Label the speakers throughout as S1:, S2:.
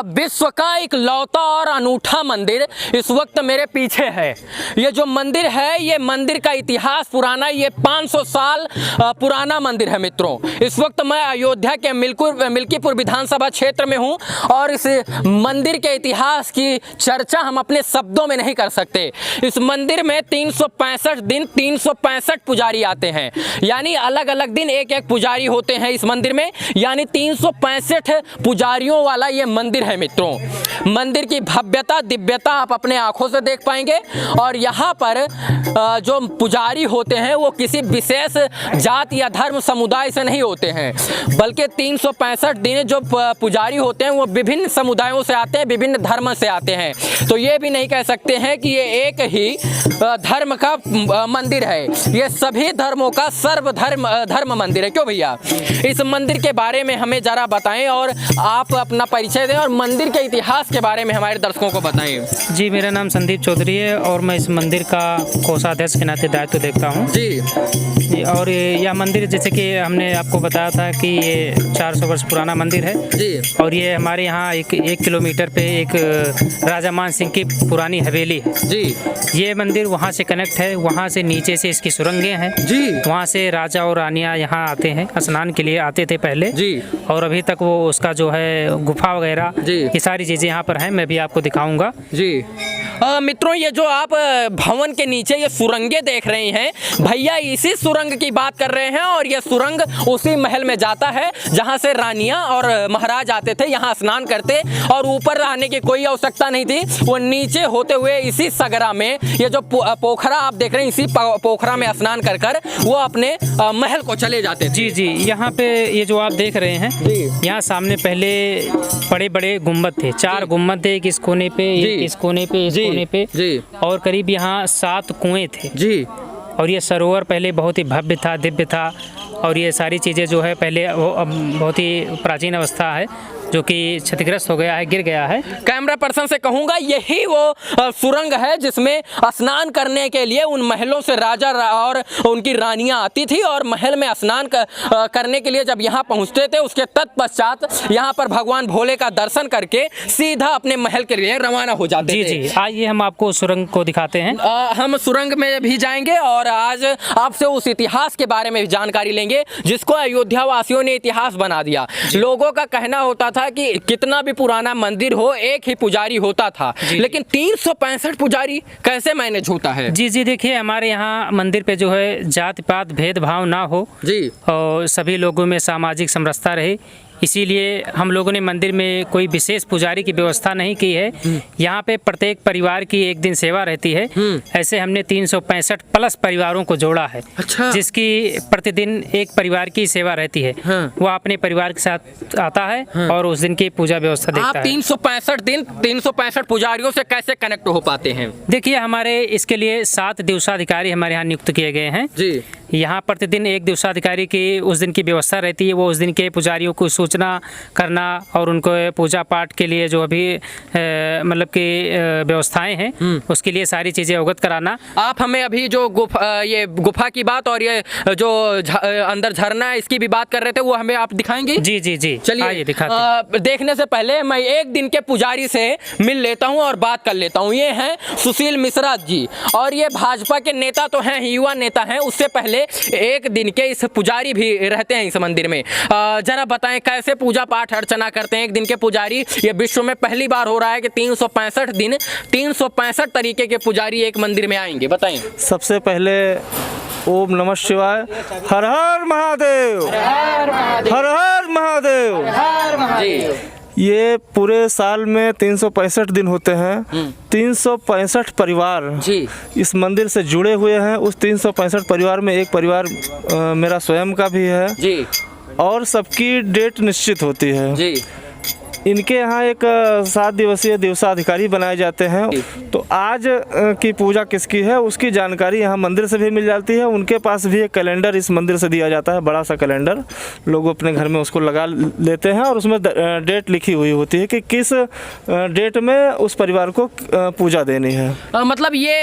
S1: विश्व का एक लौता और अनूठा मंदिर इस वक्त मेरे पीछे है। ये जो मंदिर है, ये मंदिर का इतिहास पुराना, ये 500 साल पुराना मंदिर है मित्रों। इस वक्त मैं अयोध्या के मिल्कीपुर विधानसभा क्षेत्र में हूँ और इस मंदिर के इतिहास की चर्चा हम अपने शब्दों में नहीं कर सकते। इस मंदिर में 365 दिन 365 पुजारी आते हैं, यानी अलग अलग दिन एक एक पुजारी होते हैं इस मंदिर में, यानी 365 पुजारियों वाला ये मंदिर है मित्रों। मंदिर की भव्यता दिव्यता आप अपने आंखों से देख पाएंगे और यहाँ पर जो पुजारी होते हैं वो किसी विशेष जात या धर्म समुदाय से नहीं होते हैं, बल्कि 365 दिन जो पुजारी होते हैं वो विभिन्न समुदायों से आते हैं, विभिन्न धर्म से आते हैं। तो ये भी नहीं कह सकते हैं कि ये एक ही धर्म का मंदिर है, ये सभी धर्मों का धर्म मंदिर है। क्यों भैया, इस मंदिर के बारे में हमें ज़रा बताएं और आप अपना परिचय दें और मंदिर के इतिहास के बारे में हमारे दर्शकों को बताएं।
S2: जी, मेरा नाम संदीप चौधरी है और मैं इस मंदिर का कोषाध्यक्ष के नाते दायित्व देखता हूँ जी। और यह मंदिर जैसे कि हमने आपको बताया था कि ये 400 वर्ष पुराना मंदिर है जी। और ये हमारे यहाँ एक किलोमीटर पे एक राजा मान सिंह की पुरानी हवेली है जी। ये मंदिर वहाँ से कनेक्ट है, वहाँ से नीचे से इसकी सुरंगें हैं जी। वहाँ से राजा और रानियाँ यहाँ आते हैं, स्नान के लिए आते थे पहले जी। और अभी तक वो उसका जो है गुफा वगैरह ये सारी चीज़ें यहाँ पर हैं, मैं भी आपको दिखाऊंगा जी।
S1: मित्रों, ये जो आप भवन के नीचे ये सुरंगें देख रहे हैं, भैया इसी सुरंग की बात कर रहे हैं और ये सुरंग उसी महल में जाता है जहाँ से रानियाँ और महाराज आते थे, यहाँ स्नान करते और ऊपर आने की कोई आवश्यकता नहीं थी। वो नीचे होते हुए इसी सगरा में ये जो पोखरा आप देख रहे हैं, इसी पोखरा में स्नान कर कर वो अपने महल को चले जाते थे।
S2: जी जी, यहाँ पे ये जो आप देख रहे हैं, यहाँ सामने पहले बड़े बड़े गुम्बद थे, 4 गुम्बद थे, एक इस कोने पे, एक इस कोने पे, इस कोने पे जी। और करीब यहाँ 7 कुएं थे जी। और ये सरोवर पहले बहुत ही भव्य था, दिव्य था और ये सारी चीज़ें जो है पहले वो बहुत ही प्राचीन अवस्था है जो कि क्षतिग्रस्त हो गया है, गिर गया है।
S1: कैमरा पर्सन से कहूँगा यही वो सुरंग है जिसमें स्नान करने के लिए उन महलों से राजा और उनकी रानियां आती थी और महल में स्नान करने के लिए जब यहाँ पहुँचते थे, उसके तत्पश्चात यहाँ पर भगवान भोले का दर्शन करके सीधा अपने महल के लिए रवाना हो जाते थे।
S2: जी, आइए हम आपको सुरंग को दिखाते हैं।
S1: हम सुरंग में भी जाएंगे और आज आपसे उस इतिहास के बारे में भी जानकारी लेंगे जिसको अयोध्या वासियों ने इतिहास बना दिया। लोगों का कहना होता था कि कितना भी पुराना मंदिर हो एक ही पुजारी होता था, लेकिन 365 पुजारी कैसे मैनेज होता है?
S2: जी जी, देखिए हमारे यहाँ मंदिर पे जो है जाति पात भेदभाव ना हो जी और सभी लोगों में सामाजिक समरसता रहे, इसीलिए हम लोगों ने मंदिर में कोई विशेष पुजारी की व्यवस्था नहीं की है। यहाँ पे प्रत्येक परिवार की एक दिन सेवा रहती है। ऐसे हमने 365 प्लस परिवारों को जोड़ा है। अच्छा। जिसकी प्रतिदिन एक परिवार की सेवा रहती है। वो अपने परिवार के साथ आता है और उस दिन की पूजा व्यवस्था देखता है।
S1: 365 दिन 365 पुजारियों से कैसे कनेक्ट हो पाते हैं?
S2: देखिए, हमारे इसके लिए 7 दिवसाधिकारी हमारे यहाँ नियुक्त किए गए हैं जी। यहाँ प्रतिदिन एक दिवसाधिकारी की उस दिन की व्यवस्था रहती है। वो उस दिन के पुजारियों को सूचना करना और उनको पूजा पाठ के लिए जो अभी मतलब कि व्यवस्थाएं हैं उसके लिए सारी चीज़ें अवगत कराना।
S1: आप हमें अभी जो ये गुफा की बात और ये जो अंदर झरना है इसकी भी बात कर रहे थे, वो हमें आप दिखाएंगे?
S2: जी जी जी,
S1: चलिए दिखाते। देखने से पहले मैं एक दिन के पुजारी से मिल लेता हूँ और बात कर लेता हूँ। ये हैं सुशील मिश्रा जी और ये भाजपा के नेता तो हैं, युवा नेता हैं। उससे पहले एक दिन के इस पुजारी भी रहते हैं इस मंदिर में। जरा बताएं कैसे पूजा पाठ अर्चना करते हैं एक दिन के पुजारी? ये विश्व में पहली बार हो रहा है कि 365 दिन 365 तरीके के पुजारी एक मंदिर में आएंगे, बताएं।
S3: सबसे पहले ओम नमः शिवाय, हर हर महादेव, हर हर महादेव। ये पूरे साल में 365 दिन होते हैं। 365 परिवार जी इस मंदिर से जुड़े हुए हैं। उस 365 परिवार में एक परिवार मेरा स्वयं का भी है जी और सबकी डेट निश्चित होती है जी। इनके यहाँ एक 7 दिवसीय दिवसाधिकारी बनाए जाते हैं। तो आज की पूजा किसकी है उसकी जानकारी यहाँ मंदिर से भी मिल जाती है। उनके पास भी एक कैलेंडर इस मंदिर से दिया जाता है, बड़ा सा कैलेंडर। लोग अपने घर में उसको लगा लेते हैं और उसमें डेट लिखी हुई होती है कि किस डेट में उस परिवार को पूजा देनी है।
S1: मतलब ये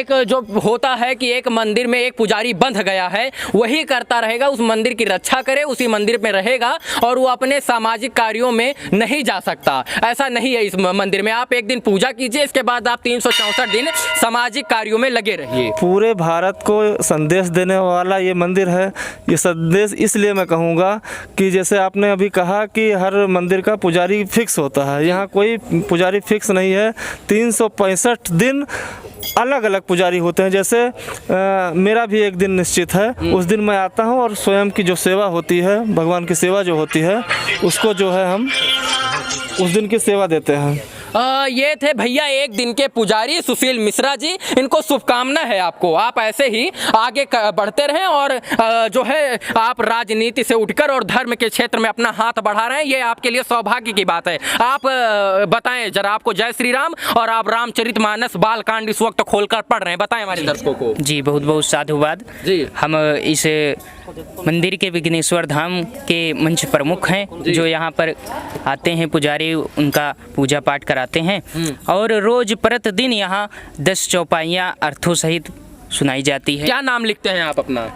S1: एक जो होता है कि एक मंदिर में एक पुजारी बंध गया है, वही करता रहेगा, उस मंदिर की रक्षा करे, उसी मंदिर में रहेगा और वो अपने सामाजिक कार्यों में नहीं नहीं जा सकता, ऐसा नहीं है इस मंदिर में। आप एक दिन पूजा कीजिए, इसके बाद आप 364 दिन सामाजिक कार्यों में लगे रहिए।
S3: पूरे भारत को संदेश देने वाला ये मंदिर है। ये संदेश इसलिए मैं कहूँगा कि जैसे आपने अभी कहा कि हर मंदिर का पुजारी फिक्स होता है, यहाँ कोई पुजारी फिक्स नहीं है। 365 दिन अलग अलग पुजारी होते हैं। जैसे मेरा भी एक दिन निश्चित है, उस दिन मैं आता हूँ और स्वयं की जो सेवा होती है, भगवान की सेवा जो होती है, उसको जो है हम उस दिन की सेवा देते हैं।
S1: ये थे भैया एक दिन के पुजारी सुशील मिश्रा जी। इनको शुभकामना है आपको, आप ऐसे ही आगे बढ़ते रहें और जो है आप राजनीति से उठकर और धर्म के क्षेत्र में अपना हाथ बढ़ा रहे हैं, ये आपके लिए सौभाग्य की बात है। आप बताएं जरा, आपको जय श्री राम और आप रामचरितमानस बालकांड इस वक्त खोलकर पढ़ रहे हैं, बताएं हमारे दर्शकों को।
S2: जी बहुत बहुत साधुवाद
S1: जी।
S2: हम इस मंदिर के विघ्नेश्वर धाम के मंच प्रमुख हैं, जो यहाँ पर आते हैं पुजारी, उनका पूजा पाठ कराते हैं और रोज प्रतिदिन यहाँ 10 चौपाइयाँ अर्थों सहित सुनाई जाती है।
S1: क्या नाम लिखते हैं आप अपना?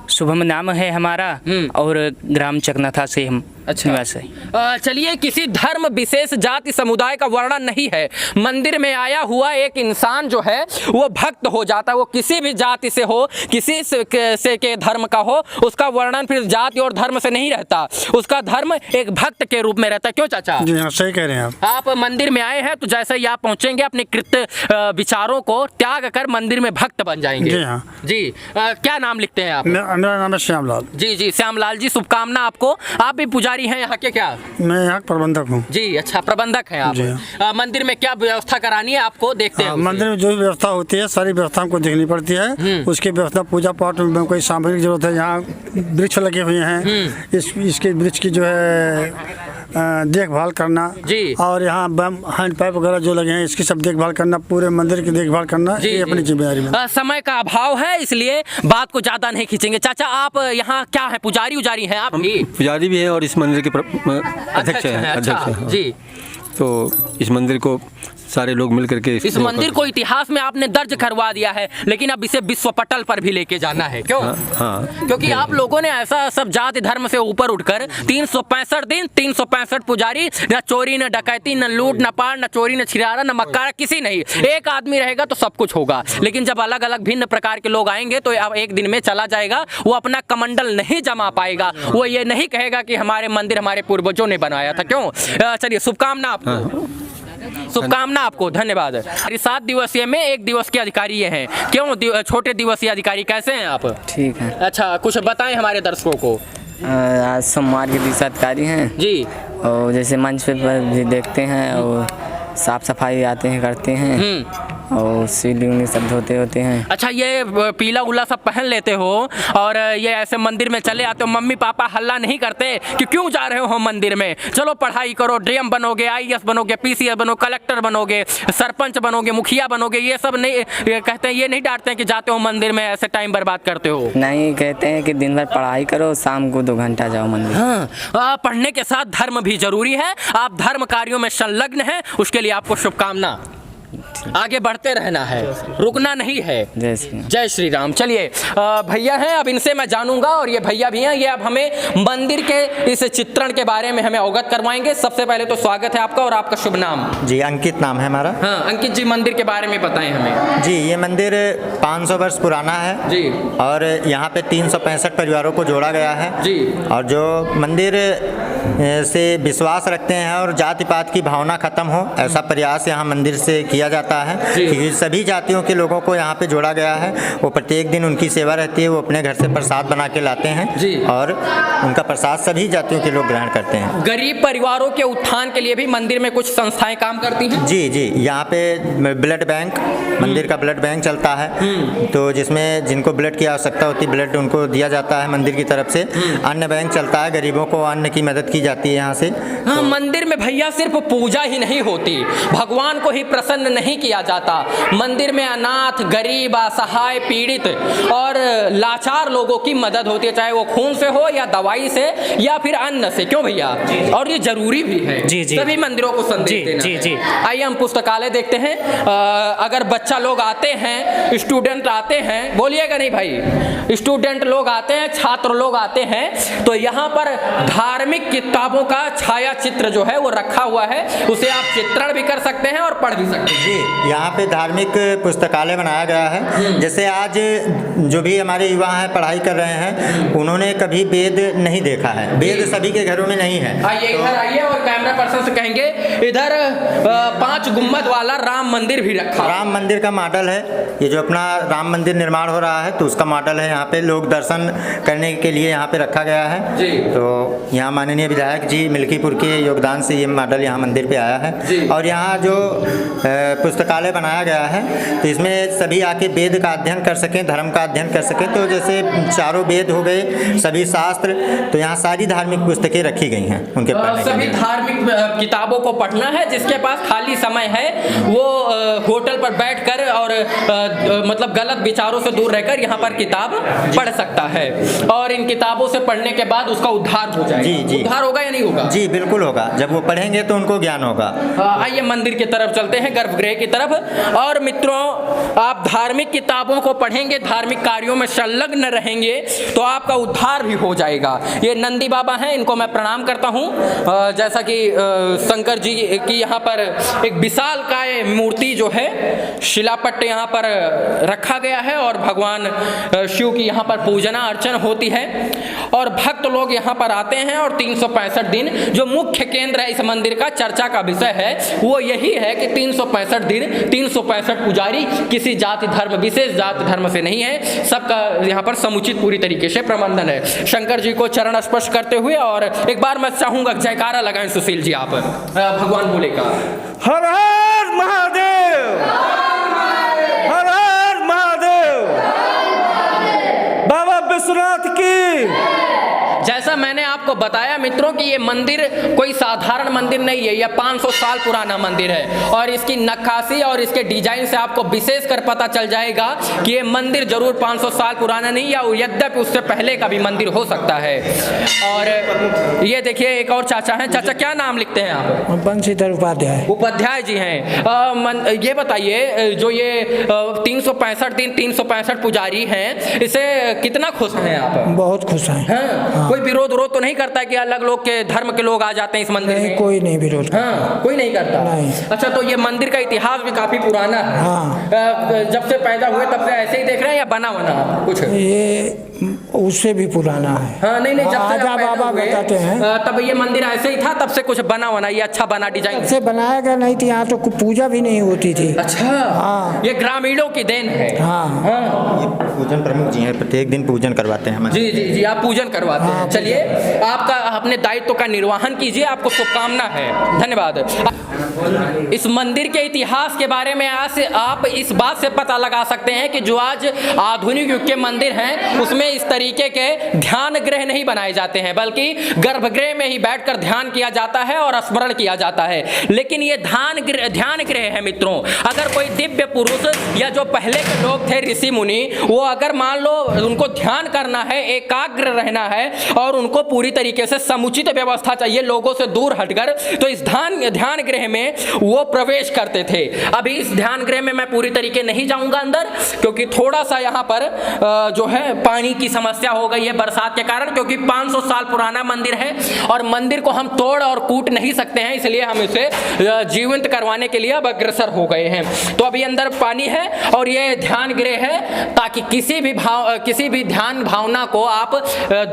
S2: शुभम नाम है हमारा और ग्राम चकनाथा से हम निवास है।
S1: चलिए, किसी धर्म विशेष जाति समुदाय का वर्णन नहीं है। मंदिर में आया हुआ एक इंसान जो है वो भक्त हो जाता है। वो किसी भी जाति से हो, किसी से के धर्म का हो, उसका वर्णन फिर जाति और धर्म से नहीं रहता, उसका धर्म एक भक्त के रूप में रहता है। क्यों चाचा?
S4: जी हाँ, सही कह रहे हैं
S1: आप मंदिर में आए हैं तो जैसे ही आप पहुंचेंगे अपने कृत्य विचारों को त्याग कर मंदिर में भक्त बन जाएंगे।
S4: जी हाँ
S1: जी। क्या नाम लिखते हैं आप?
S4: मेरा नाम है श्यामलाल।
S1: जी जी, श्यामलाल जी, शुभकामना आपको। आप भी पुजारी हैं यहाँ के? क्या
S4: मैं यहाँ प्रबंधक हूँ।
S1: जी, अच्छा, प्रबंधक हैं आप। मंदिर में क्या व्यवस्था करानी है आपको? देखते हैं।
S4: मंदिर में जो भी व्यवस्था होती है सारी व्यवस्था हमको देखनी पड़ती है। उसकी व्यवस्था पूजा पाठ में कोई सामग्री जरूरत है, यहाँ वृक्ष लगे हुए हैं, इसके वृक्ष की जो है देखभाल करना
S1: जी।
S4: और यहाँ हैंड पाइप वगैरह जो लगे हैं इसकी सब देखभाल करना, पूरे मंदिर की देखभाल करना, ये अपनी जिम्मेदारी में।
S1: समय का अभाव है इसलिए बात को ज्यादा नहीं खींचेंगे। चाचा, आप यहाँ क्या है, पुजारी उजारी हैं आप? भी
S5: पुजारी भी हैं और इस मंदिर के अध्यक्ष हैं।
S1: अच्छा, जी।
S5: तो इस मंदिर को सारे लोग मिल करके
S1: इस मंदिर को इतिहास में आपने दर्ज करवा दिया है, लेकिन अब इसे विश्व पटल पर भी लेके जाना है। क्यों?
S5: हाँ।
S1: क्योंकि आप लोगों ने ऐसा सब जाति धर्म से ऊपर उठकर 365 दिन 365 पुजारी, न चोरी न डकैती न लूट न पार न चोरी न छिरारा न मक्कारा, किसी नहीं। एक आदमी रहेगा तो सब कुछ होगा, लेकिन जब अलग अलग भिन्न प्रकार के लोग आएंगे तो अब एक दिन में चला जाएगा, वो अपना कमंडल नहीं जमा पाएगा, वो ये नहीं कहेगा कि हमारे मंदिर हमारे पूर्वजों ने बनाया था। क्यों? चलिए, शुभकामना आपको, शुभकामना आपको, धन्यवाद। 7 दिवसीय में 1 दिवस के अधिकारी ये हैं। क्यों छोटे दिवसीय अधिकारी, कैसे हैं आप?
S6: ठीक है।
S1: अच्छा, कुछ बताएं हमारे दर्शकों को।
S6: आज सोमवार के दिवस अधिकारी हैं
S1: जी,
S6: और जैसे मंच पे भी देखते हैं और साफ सफाई आते हैं करते हैं और सीलिंग सब धोते होते हैं।
S1: अच्छा, ये पीला उला सब पहन लेते हो और ये ऐसे मंदिर में चले आते हो, मम्मी पापा हल्ला नहीं करते कि क्यों जा रहे हो मंदिर में? चलो पढ़ाई करो, डीएम बनोगे, IAS बनोगे, PCS बनोगे, कलेक्टर बनोगे, सरपंच बनोगे, मुखिया बनोगे, ये सब नहीं ये कहते हैं, ये नहीं डांटते हैं कि जाते हो मंदिर में ऐसे टाइम बर्बाद करते हो?
S6: नहीं, कहते हैं कि दिन भर पढ़ाई करो, शाम को 2 घंटा जाओ मंदिर।
S1: हाँ, पढ़ने के साथ धर्म भी जरूरी है। आप धर्म कार्यों में संलग्न हैं, उसके लिए आपको शुभकामना। आगे बढ़ते रहना है, रुकना नहीं है। जय श्री राम। चलिए, भैया हैं, अब इनसे मैं जानूंगा और ये भैया भी हैं, ये अब हमें मंदिर के इस चित्रण के बारे में हमें अवगत करवाएंगे। सबसे पहले तो स्वागत है आपका, और आपका शुभ नाम?
S7: जी, अंकित नाम है हमारा।
S1: हाँ, अंकित जी, मंदिर के बारे में बताएं हमें।
S7: जी, ये मंदिर 500 वर्ष पुराना है
S1: जी,
S7: और यहाँ पे 365 परिवारों को जोड़ा गया है
S1: जी,
S7: और जो मंदिर से विश्वास रखते हैं और जाति पात की भावना खत्म हो, ऐसा प्रयास यहाँ मंदिर से किया जाता है कि सभी जातियों के लोगों को यहाँ पे जोड़ा गया है। वो प्रत्येक दिन उनकी सेवा रहती है, वो अपने घर से प्रसाद बना के लाते हैं
S1: जी, और
S7: उनका प्रसाद सभी जातियों के लोग ग्रहण करते हैं।
S1: गरीब परिवारों के उत्थान के लिए भी मंदिर में कुछ संस्थाएं काम करती हैं?
S7: जी जी, यहाँ पे ब्लड बैंक, मंदिर का ब्लड बैंक चलता है, तो जिसमें जिनको ब्लड की आवश्यकता होती है ब्लड उनको दिया जाता है मंदिर की तरफ से। अन्न बैंक चलता है, गरीबों को अन्न की मदद की जाती है यहाँ से।
S1: हाँ, मंदिर में भैया सिर्फ पूजा ही नहीं होती, भगवान को ही प्रसन्न नहीं किया जाता। मंदिर में अनाथ, गरीब, असहाय, पीड़ित और लाचार लोगों की मदद होती है, चाहे वो खून से हो या दवाई से या फिर अन्न से। क्यों भैया? और ये जरूरी भी है।
S2: जी जी,
S1: सभी मंदिरों को संदेश देना। जी जी। आइए हम पुस्तकालय देखते हैं। अगर बच्चा लोग आते हैं, स्टूडेंट आते हैं, बोलिएगा नहीं भाई, स्टूडेंट लोग आते हैं, छात्र लोग आते हैं, तो यहाँ पर धार्मिक किताबों का छाया चित्र जो है वो रखा हुआ है, उसे आप चित्रण भी कर सकते हैं और पढ़ भी सकते हैं।
S7: जी, यहाँ पे धार्मिक पुस्तकालय बनाया गया है। जैसे आज जो भी हमारे युवा हैं पढ़ाई कर रहे हैं, उन्होंने कभी वेद नहीं देखा है, वेद सभी के घरों में नहीं है।
S1: आइए इधर आइए और कैमरा पर्सन से कहेंगे इधर 5 गुम्बद वाला राम मंदिर भी रखा,
S7: राम मंदिर का मॉडल है ये, जो अपना राम मंदिर निर्माण हो रहा है तो उसका मॉडल है। यहाँ पे लोग दर्शन करने के लिए यहाँ पे रखा गया है
S1: जी।
S7: तो यहाँ माननीय विधायक जी मिल्कीपुर के योगदान से ये मॉडल यहाँ मंदिर पे आया है। और यहाँ जो पुस्तकालय बनाया गया है तो इसमें सभी आके वेद का अध्ययन कर सकें, धर्म का अध्ययन कर सकें। तो जैसे चारों वेद हो गए, सभी शास्त्र, तो यहाँ सारी धार्मिक पुस्तकें रखी गई हैं उनके पढ़ने के
S1: सभी
S7: लिए।
S1: धार्मिक किताबों को पढ़ना है, जिसके पास खाली समय है वो होटल पर बैठकर और मतलब गलत विचारों से दूर रहकर यहाँ पर किताब पढ़ सकता है और इन किताबों से पढ़ने के बाद उसका उद्धार हो जाएगा।
S7: जी जी,
S1: उद्धार होगा या नहीं होगा?
S7: जी बिल्कुल होगा, जब वो पढ़ेंगे तो उनको ज्ञान होगा।
S1: आइए मंदिर की तरफ चलते हैं, गर्भगृह की तरफ। और मित्रों, आप धार्मिक किताबों को पढ़ेंगे, धार्मिक कार्यों में संलग्न रहेंगे तो आपका उद्धार भी हो जाएगा। ये नंदी बाबा हैं, इनको मैं प्रणाम करता हूँ। जैसा कि शंकर जी की यहाँ पर एक विशालकाय मूर्ति जो है, शिलापट्ट यहाँ पर रखा गया है और भगवान शिव की यहाँ पर पूजना अर्चन होती है और भक्त लोग यहाँ पर आते हैं। और 365 दिन जो मुख्य केंद्र है इस मंदिर का, चर्चा का विषय है, वो यही है कि 365 दिन 365 पुजारी किसी जाति धर्म, विशेष जाति धर्म से नहीं है, सबका यहाँ पर समुचित पूरी तरीके से प्रबंधन है। शंकर जी को चरण स्पर्श करते हुए और एक बार मैं चाहूंगा जयकारा लगाएं सुशील जी आप भगवान भोले का।
S3: हर हर महादेव, हर हर महादेव, बाबा विश्वनाथ की।
S1: जैसा मैंने आपको बताया मित्रों कि ये मंदिर कोई साधारण मंदिर नहीं है, यह 500 साल पुराना मंदिर है और इसकी नक्काशी और इसके डिजाइन से आपको विशेष कर पता चल जाएगा कि ये मंदिर जरूर 500 साल पुराना नहीं या यद्यपि उससे पहले का भी मंदिर हो सकता है। और ये देखिए एक और चाचा हैं। चाचा क्या नाम लिखते हैं आप?
S8: बंशीधर उपाध्याय।
S1: उपाध्याय जी हैं। ये बताइए, जो ये 365 दिन 365 पुजारी हैं, इसे कितना खुश हैं आप?
S8: बहुत खुश हैं।
S1: हाँ। कोई विरोध तो नहीं करता है कि अलग लोग के धर्म के लोग आ जाते हैं इस मंदिर में?
S8: कोई नहीं विरोध।
S1: हाँ, कोई नहीं करता।
S8: नहीं।
S1: अच्छा, तो ये मंदिर का इतिहास भी काफी पुराना है।
S8: हाँ।
S1: जब से पैदा हुए तब से ऐसे ही देख रहे हैं या बना बना कुछ?
S8: ये उससे भी पुराना है।
S1: हाँ, नहीं जब से
S8: आजा बाबा बताते हैं
S1: तब ये मंदिर ऐसे ही था, तब से कुछ बना बना, ये अच्छा बना डिजाइन
S8: से बनाया गया, नहीं थी यहाँ तो पूजा भी नहीं होती थी।
S1: अच्छा।
S8: हाँ।
S1: ये ग्रामीणों की देन है।
S8: हाँ।
S7: ये पूजन प्रमुख जी हैं, प्रत्येक दिन पूजन करवाते हैं।
S1: जी जी जी, आप पूजन करवाते हैं। चलिए, आपका अपने दायित्व का निर्वहन कीजिए, आपको शुभकामना है। धन्यवाद। इस मंदिर के इतिहास के बारे में आज आप इस बात से पता लगा सकते हैं कि जो आज आधुनिक युग के मंदिर हैं उसमें इस तरीके के ध्यान गृह नहीं बनाए जाते हैं, बल्कि गर्भगृह में ही बैठकर ध्यान किया जाता है और स्मरण किया जाता है। लेकिन ये ध्यान गृह है मित्रों। अगर कोई दिव्य पुरुष या जो पहले के लोग थे ऋषि मुनि, वो अगर मान लो उनको ध्यान करना है, एकाग्र रहना है और उनको पूरी तरीके से समुचित व्यवस्था चाहिए लोगों से दूर हटकर, तो इस ध्यान गृह में वो प्रवेश करते थे। अभी इस ध्यान गृह में मैं पूरी तरीके नहीं जाऊंगा अंदर, क्योंकि थोड़ा सा यहाँ पर जो है पानी की समस्या हो गई है बरसात के कारण, क्योंकि 500 साल पुराना मंदिर है और मंदिर को हम तोड़ और कूट नहीं सकते हैं, इसलिए हम इसे जीवंत करवाने के लिए अब अग्रसर हो गए हैं। तो अभी अंदर पानी है और ये ध्यान गृह है, ताकि किसी भी ध्यान भावना को आप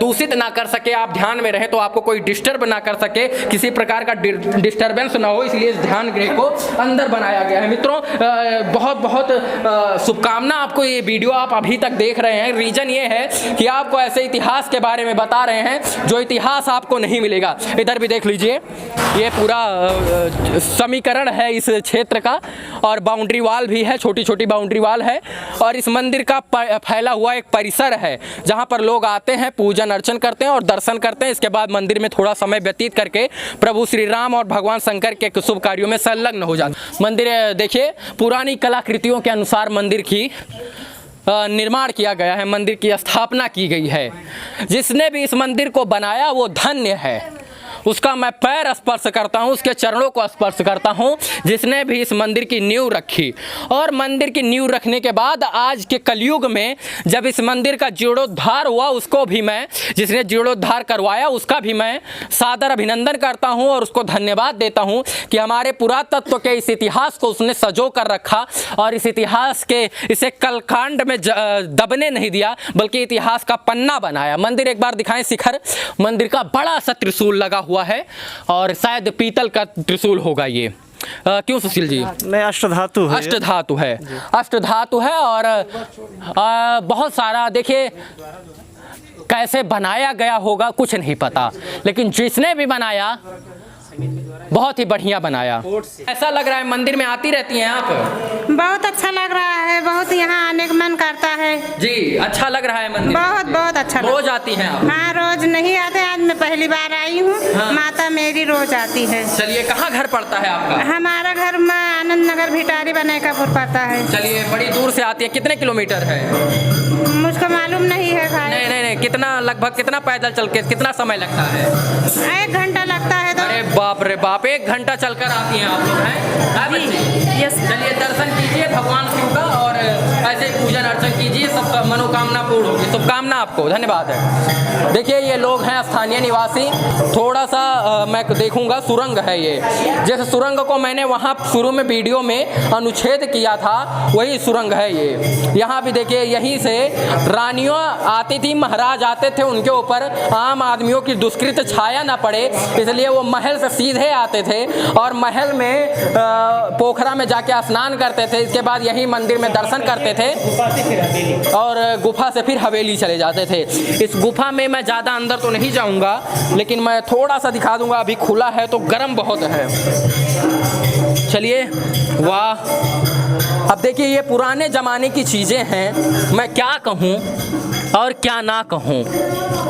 S1: दूषित ना कर सके, आप ध्यान में रहे तो आपको कोई डिस्टर्ब ना कर सके, किसी प्रकार का डिस्टर्बेंस ना हो, इसलिए इस ध्यान गृह को अंदर बनाया गया है। मित्रों, बहुत बहुत शुभकामना आपको। ये वीडियो आप अभी तक देख रहे हैं, रीजन ये है कि आपको ऐसे इतिहास के बारे में बता रहे हैं जो इतिहास आपको नहीं मिलेगा। इधर भी देख लीजिए, ये पूरा समीकरण है इस क्षेत्र का और बाउंड्री वाल भी है, छोटी छोटी बाउंड्री वाल है और इस मंदिर का फैला हुआ एक परिसर है जहाँ पर लोग आते हैं, पूजन अर्चन करते हैं और दर्शन करते हैं। इसके बाद मंदिर में थोड़ा समय व्यतीत करके प्रभु श्री राम और भगवान शंकर के शुभ कार्यों में संलग्न हो जाते। मंदिर देखिए, पुरानी कलाकृतियों के अनुसार मंदिर की निर्माण किया गया है, मंदिर की स्थापना की गई है। जिसने भी इस मंदिर को बनाया वो धन्य है, उसका मैं पैर स्पर्श करता हूँ, उसके चरणों को स्पर्श करता हूँ जिसने भी इस मंदिर की नींव रखी। और मंदिर की नींव रखने के बाद आज के कलयुग में जब इस मंदिर का जीर्णोद्धार हुआ, उसको भी मैं, जिसने जीर्णोद्धार करवाया उसका भी मैं सादर अभिनंदन करता हूँ और उसको धन्यवाद देता हूँ कि हमारे पुरातत्व के इस इतिहास को उसने सजो कर रखा और इस इतिहास के इसे कलकांड में दबने नहीं दिया, बल्कि इतिहास का पन्ना बनाया। मंदिर एक बार दिखाएं, शिखर मंदिर का बड़ा सा त्रिशूल लगा हुआ है और शायद पीतल का त्रिशूल होगा ये। क्यों सुशील जी?
S3: नहीं, अष्टधातु है।
S1: अष्टधातु है, अष्टधातु है। और बहुत सारा, देखिए कैसे बनाया गया होगा कुछ नहीं पता, लेकिन जिसने भी बनाया बहुत ही बढ़िया बनाया। ऐसा लग रहा है मंदिर में आती रहती हैं आप?
S9: बहुत अच्छा लग रहा है, बहुत यहाँ आने का मन करता है
S1: जी। अच्छा लग रहा है मंदिर?
S9: बहुत बहुत अच्छा।
S1: रोज आती हैं आप?
S9: हाँ, रोज नहीं आते, आज मैं पहली बार आई हूँ। हाँ। माता मेरी रोज आती है।
S1: चलिए, कहाँ घर पड़ता है आपका?
S9: हमारा घर में आनंद नगर भिटारी बनेकापुर पड़ता है।
S1: चलिए, बड़ी दूर से आती है। कितने किलोमीटर है?
S9: मुझको मालूम नहीं है भाई।
S1: नहीं, कितना, लगभग कितना पैदल चल के कितना समय लगता है?
S9: 1 घंटा लगता है। तो
S1: अरे बाप रे बाप, 1 घंटा चलकर आती हैं आप लोग, हैं?
S9: यस।
S1: चलिए, दर्शन कीजिए भगवान शिव का और ऐसे ही पूजन अर्चन कीजिए, सब मनोकामना पूर्ण होगी। शुभकामना आपको, धन्यवाद है। देखिए, ये लोग हैं स्थानीय निवासी। थोड़ा सा मैं देखूंगा, सुरंग है ये। जैसे सुरंग को मैंने वहाँ शुरू में वीडियो में अनुच्छेद किया था, वही सुरंग है ये। यहाँ भी देखिए, यहीं से रानियों आती थी, महाराज आते थे, उनके ऊपर आम आदमियों की दुष्कृत छाया ना पड़े, इसलिए वो महल से सीधे आते थे और महल में पोखरा में जाके स्नान करते थे। इसके बाद यही मंदिर में दर्शन करते थे और गुफा से फिर हवेली चले जाते थे। इस गुफा में मैं ज़्यादा अंदर तो नहीं जाऊंगा, लेकिन मैं थोड़ा सा दिखा दूंगा। अभी खुला है तो गर्म बहुत है। चलिए, वाह। अब देखिए, ये पुराने ज़माने की चीज़ें हैं, मैं क्या कहूँ और क्या ना कहूँ।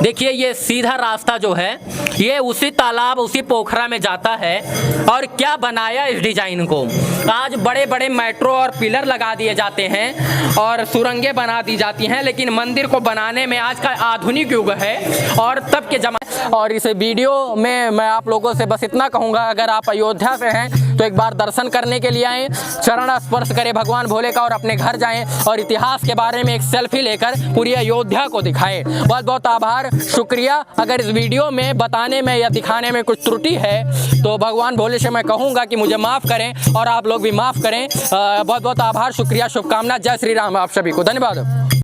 S1: देखिए, ये सीधा रास्ता जो है ये उसी तालाब, उसी पोखरा में जाता है। और क्या बनाया इस डिजाइन को। आज बड़े बड़े मेट्रो और पिलर लगा दिए जाते हैं और सुरंगें बना दी जाती हैं, लेकिन मंदिर को बनाने में आज का आधुनिक युग है और तब के जमाने। और इस वीडियो में मैं आप लोगों से बस इतना कहूँगा, अगर आप अयोध्या से हैं तो एक बार दर्शन करने के लिए आएँ, चरण स्पर्श करें भगवान भोले का और अपने घर जाएं और इतिहास के बारे में एक सेल्फी लेकर पूरी अयोध्या को दिखाएं। बहुत बहुत आभार, शुक्रिया। अगर इस वीडियो में बताने में या दिखाने में कुछ त्रुटि है तो भगवान भोले से मैं कहूँगा कि मुझे माफ़ करें और आप लोग भी माफ़ करें। बहुत बहुत आभार, शुक्रिया, शुभकामना। जय श्री राम आप सभी को, धन्यवाद।